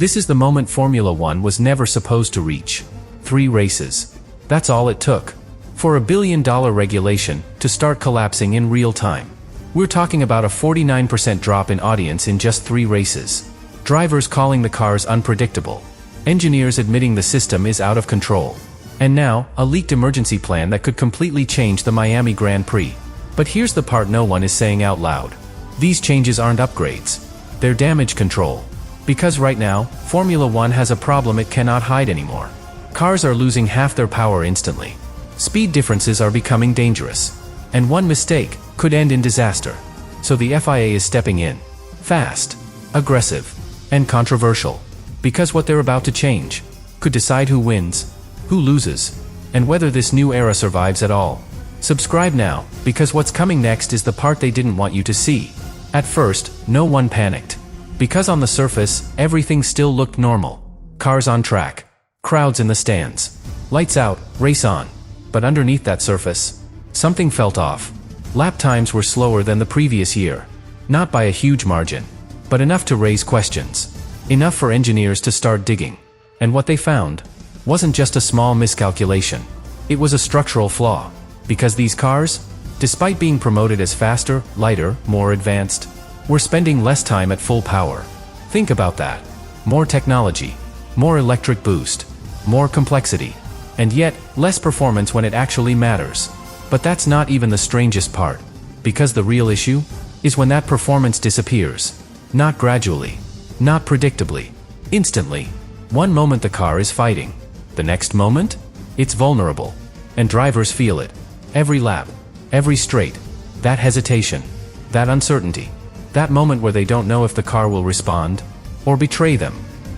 This is the moment Formula One was never supposed to reach. 3 races. That's all it took for $1 billion regulation to start collapsing in real time. We're talking about a 49% drop in audience in just 3 races. Drivers calling the cars unpredictable. Engineers admitting the system is out of control. And now, a leaked emergency plan that could completely change the Miami Grand Prix. But here's the part no one is saying out loud. These changes aren't upgrades. They're damage control. Because right now, Formula One has a problem it cannot hide anymore. Cars are losing half their power instantly. Speed differences are becoming dangerous. And one mistake could end in disaster. So the FIA is stepping in. Fast, aggressive, and controversial. Because what they're about to change could decide who wins, who loses, and whether this new era survives at all. Subscribe now, because what's coming next is the part they didn't want you to see. At first, no one panicked. Because on the surface, everything still looked normal. Cars on track. Crowds in the stands. Lights out, race on. But underneath that surface, something felt off. Lap times were slower than the previous year. Not by a huge margin, but enough to raise questions. Enough for engineers to start digging. And what they found wasn't just a small miscalculation. It was a structural flaw. Because these cars, despite being promoted as faster, lighter, more advanced, were spending less time at full power. Think about that. More technology, more electric boost, more complexity, and yet less performance when it actually matters. But that's not even the strangest part. Because the real issue is when that performance disappears. Not gradually, not predictably, instantly. One moment the car is fighting. The next moment, it's vulnerable. And drivers feel it. Every lap, every straight. That hesitation, that uncertainty. That moment where they don't know if the car will respond or betray them.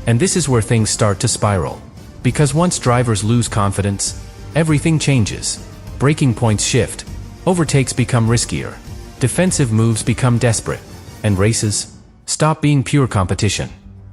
And this is where things start to spiral. Because once drivers lose confidence, everything changes. Braking points shift. Overtakes become riskier. Defensive moves become desperate. And races stop being pure competition.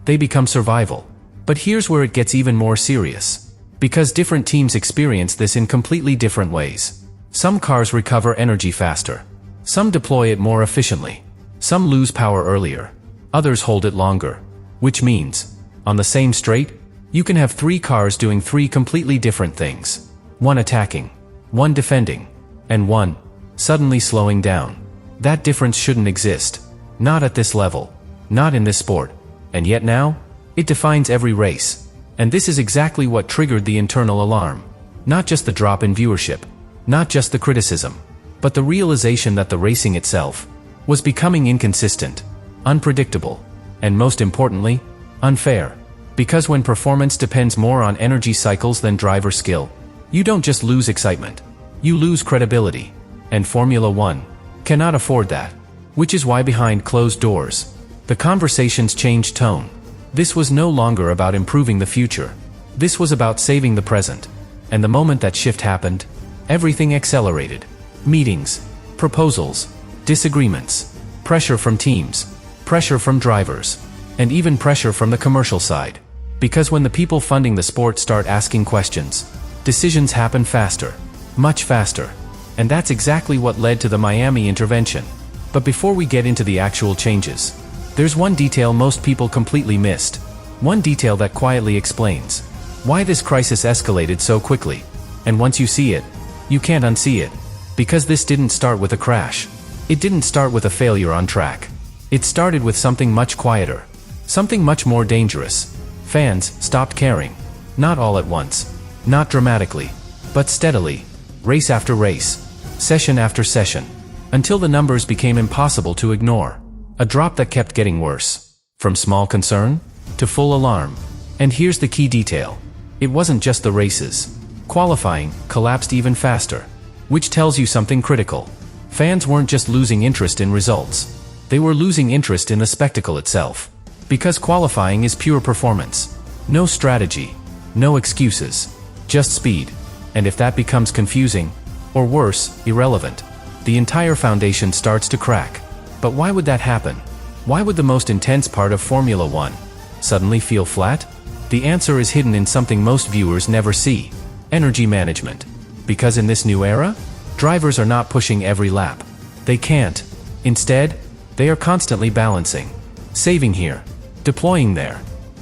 They become survival. But here's where it gets even more serious. Because different teams experience this in completely different ways. Some cars recover energy faster. Some deploy it more efficiently. Some lose power earlier. Others hold it longer. Which means, on the same straight, you can have 3 cars doing 3 completely different things. One attacking, one defending, and one suddenly slowing down. That difference shouldn't exist. Not at this level. Not in this sport. And yet now, it defines every race. And this is exactly what triggered the internal alarm. Not just the drop in viewership. Not just the criticism. But the realization that the racing itself was becoming inconsistent, unpredictable, and most importantly, unfair. Because when performance depends more on energy cycles than driver skill, you don't just lose excitement, you lose credibility. And Formula One cannot afford that. Which is why behind closed doors, the conversations changed tone. This was no longer about improving the future. This was about saving the present. And the moment that shift happened, everything accelerated. Meetings, proposals, disagreements, pressure from teams, pressure from drivers, and even pressure from the commercial side. Because when the people funding the sport start asking questions, decisions happen faster, much faster. And that's exactly what led to the Miami intervention. But before we get into the actual changes, there's one detail most people completely missed. One detail that quietly explains why this crisis escalated so quickly. And once you see it, you can't unsee it. Because this didn't start with a crash. It didn't start with a failure on track. It started with something much quieter. Something much more dangerous. Fans stopped caring. Not all at once. Not dramatically. But steadily. Race after race. Session after session. Until the numbers became impossible to ignore. A drop that kept getting worse. From small concern to full alarm. And here's the key detail. It wasn't just the races. Qualifying collapsed even faster. Which tells you something critical. Fans weren't just losing interest in results. They were losing interest in the spectacle itself. Because qualifying is pure performance. No strategy. No excuses. Just speed. And if that becomes confusing, or worse, irrelevant, the entire foundation starts to crack. But why would that happen? Why would the most intense part of Formula One suddenly feel flat? The answer is hidden in something most viewers never see. Energy management. Because in this new era, drivers are not pushing every lap. They can't. Instead, they are constantly balancing. Saving here. Deploying there.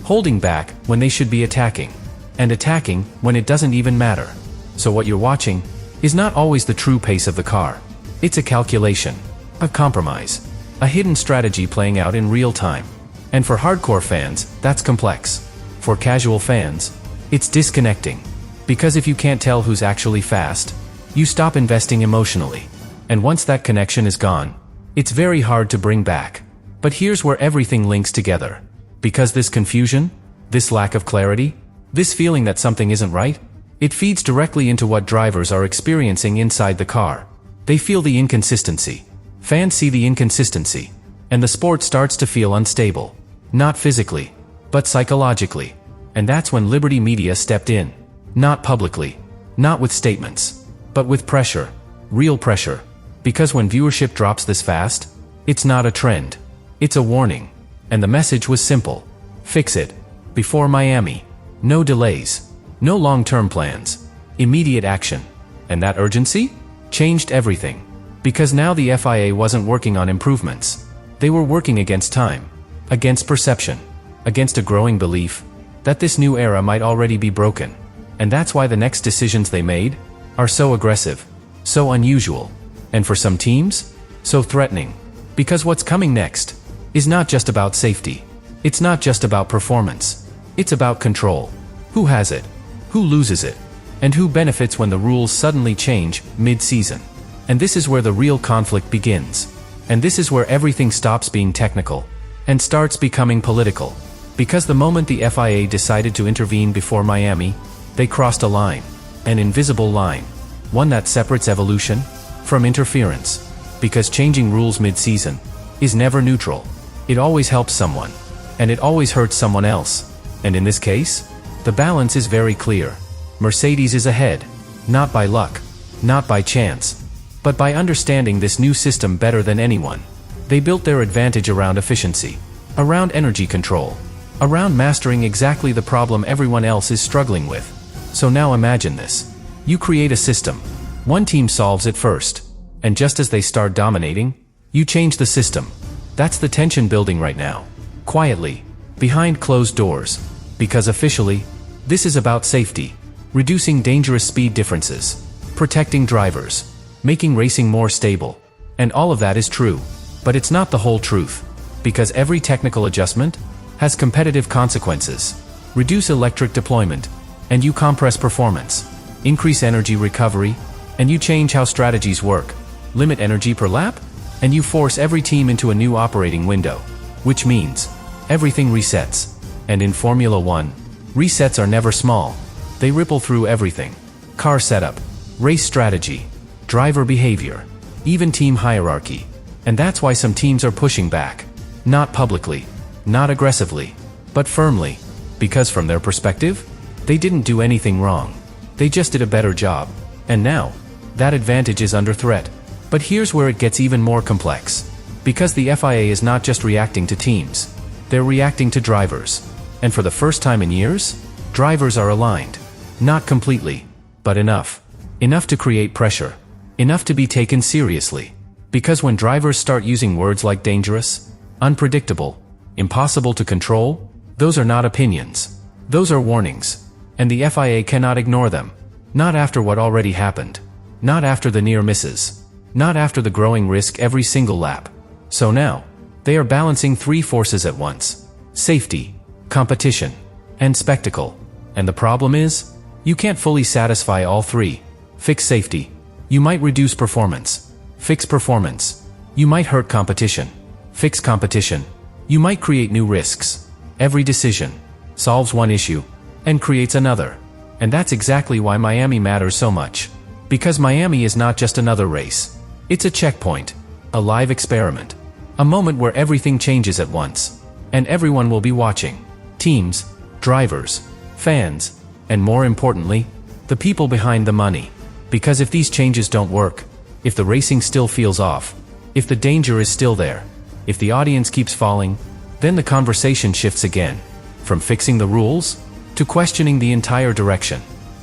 holding back when they should be attacking, and attacking when it doesn't even matter. So what you're watching is not always the true pace of the car. It's a calculation, a compromise, a hidden strategy playing out in real time. And for hardcore fans, that's complex. For casual fans, it's disconnecting. Because if you can't tell who's actually fast, you stop investing emotionally. And once that connection is gone, it's very hard to bring back. But here's where everything links together. Because this confusion, this lack of clarity, this feeling that something isn't right, it feeds directly into what drivers are experiencing inside the car. They feel the inconsistency. Fans see the inconsistency. And the sport starts to feel unstable. Not physically, but psychologically. And that's when Liberty Media stepped in. Not publicly, not with statements, but with pressure. Real pressure. Because when viewership drops this fast, it's not a trend. It's a warning. And the message was simple. Fix it. Before Miami. No delays. No long-term plans. Immediate action. And that urgency changed everything. Because now the FIA wasn't working on improvements. They were working against time. Against perception. Against a growing belief that this new era might already be broken. And that's why the next decisions they made are so aggressive, so unusual, and for some teams, so threatening. Because what's coming next is not just about safety. It's not just about performance. It's about control. Who has it? Who loses it? And who benefits when the rules suddenly change mid-season? And this is where the real conflict begins. And this is where everything stops being technical and starts becoming political. Because the moment the FIA decided to intervene before Miami, they crossed a line, an invisible line, one that separates evolution from interference. Because changing rules mid-season is never neutral. It always helps someone, and it always hurts someone else. And in this case, the balance is very clear. Mercedes is ahead, not by luck, not by chance, but by understanding this new system better than anyone. They built their advantage around efficiency, around energy control, around mastering exactly the problem everyone else is struggling with. So now imagine this. You create a system. One team solves it first. And just as they start dominating, you change the system. That's the tension building right now. Quietly, behind closed doors. Because officially, this is about safety. Reducing dangerous speed differences. Protecting drivers. Making racing more stable. And all of that is true. But it's not the whole truth. Because every technical adjustment has competitive consequences. Reduce electric deployment, and you compress performance. Increase energy recovery, and you change how strategies work. Limit energy per lap, and you force every team into a new operating window. Which means, everything resets. And in Formula 1, resets are never small. They ripple through everything. Car setup, race strategy, driver behavior, even team hierarchy. And that's why some teams are pushing back. Not publicly, not aggressively, but firmly. Because from their perspective, they didn't do anything wrong. They just did a better job. And now, that advantage is under threat. But here's where it gets even more complex. Because the FIA is not just reacting to teams. They're reacting to drivers. And for the first time in years, drivers are aligned. Not completely, but enough. Enough to create pressure. Enough to be taken seriously. Because when drivers start using words like dangerous, unpredictable, impossible to control, those are not opinions. Those are warnings. And the FIA cannot ignore them. Not after what already happened. Not after the near misses. Not after the growing risk every single lap. So now, they are balancing three forces at once. Safety, competition, and spectacle. And the problem is, you can't fully satisfy all three. Fix safety. You might reduce performance. Fix performance. You might hurt competition. Fix competition. You might create new risks. Every decision solves one issue and creates another. And that's exactly why Miami matters so much. Because Miami is not just another race. It's a checkpoint, a live experiment, a moment where everything changes at once. And everyone will be watching. Teams, drivers, fans, and more importantly, the people behind the money. Because if these changes don't work, if the racing still feels off, if the danger is still there, if the audience keeps falling, then the conversation shifts again. From fixing the rules to questioning the entire direction.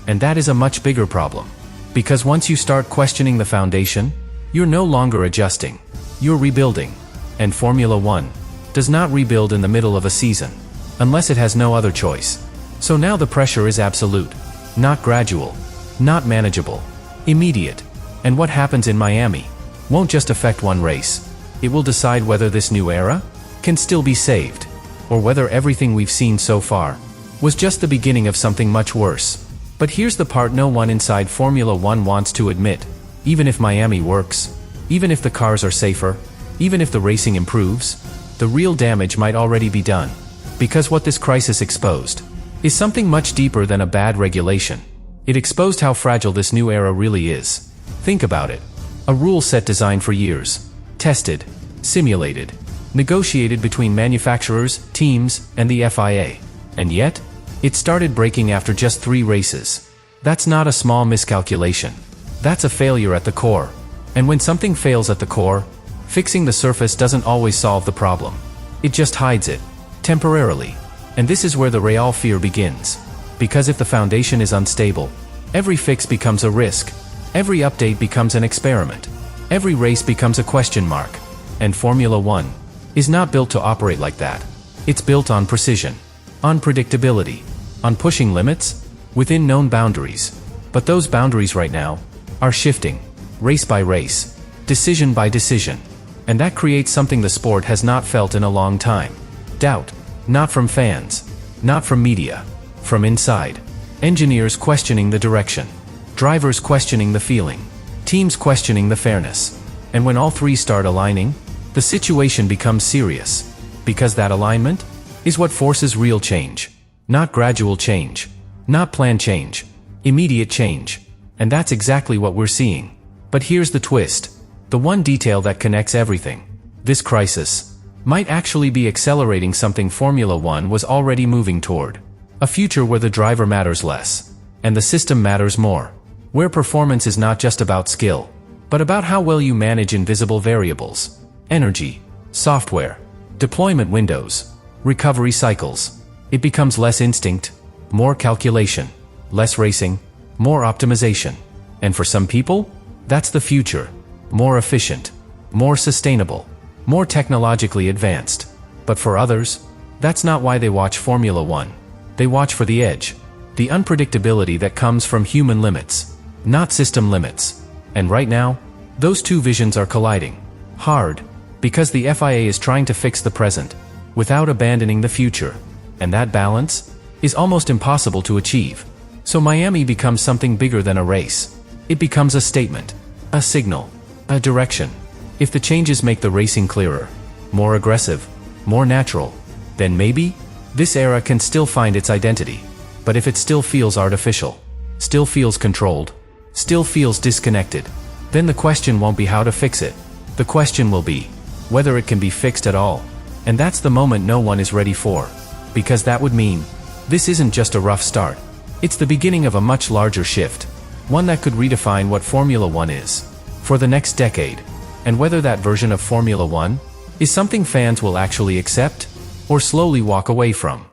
And that is a much bigger problem. Because once you start questioning the foundation, you're no longer adjusting. You're rebuilding. And Formula 1 does not rebuild in the middle of a season. unless it has no other choice. So now the pressure is absolute, not gradual, not manageable, immediate. And what happens in Miami won't just affect one race. It will decide whether this new era can still be saved, or whether everything we've seen so far was just the beginning of something much worse. But here's the part no one inside Formula One wants to admit. Even if Miami works, even if the cars are safer, even if the racing improves, the real damage might already be done. Because what this crisis exposed is something much deeper than a bad regulation. It exposed how fragile this new era really is. Think about it. A rule set designed for years, tested, simulated, negotiated between manufacturers, teams, and the FIA. And yet, it started breaking after just 3 races. That's not a small miscalculation. That's a failure at the core. And when something fails at the core, fixing the surface doesn't always solve the problem. It just hides it, temporarily. And this is where the real fear begins. Because if the foundation is unstable, every fix becomes a risk. Every update becomes an experiment. Every race becomes a question mark. And Formula One is not built to operate like that. It's built on precision, on predictability, on pushing limits within known boundaries. But those boundaries right now are shifting, race by race, decision by decision. And that creates something the sport has not felt in a long time. Doubt. Not from fans, not from media, from inside. Engineers questioning the direction, drivers questioning the feeling, teams questioning the fairness. And when all 3 start aligning, the situation becomes serious. Because that alignment is what forces real change. Not gradual change, not planned change, immediate change. And that's exactly what we're seeing. But here's the twist. The one detail that connects everything. This crisis might actually be accelerating something Formula One was already moving toward. A future where the driver matters less, and the system matters more. Where performance is not just about skill, but about how well you manage invisible variables. Energy, software, deployment windows, recovery cycles. It becomes less instinct, more calculation, less racing, more optimization. And for some people, that's the future. More efficient, more sustainable, more technologically advanced. But for others, that's not why they watch Formula One. They watch for the edge, the unpredictability that comes from human limits, not system limits. And right now, those 2 visions are colliding. Hard, because the FIA is trying to fix the present, without abandoning the future. And that balance is almost impossible to achieve. So Miami becomes something bigger than a race. It becomes a statement, a signal, a direction. If the changes make the racing clearer, more aggressive, more natural, then maybe this era can still find its identity. But if it still feels artificial, still feels controlled, still feels disconnected, then the question won't be how to fix it. The question will be whether it can be fixed at all. And that's the moment no one is ready for. Because that would mean this isn't just a rough start. It's the beginning of a much larger shift. One that could redefine what Formula One is for the next decade. And whether that version of Formula One is something fans will actually accept or slowly walk away from.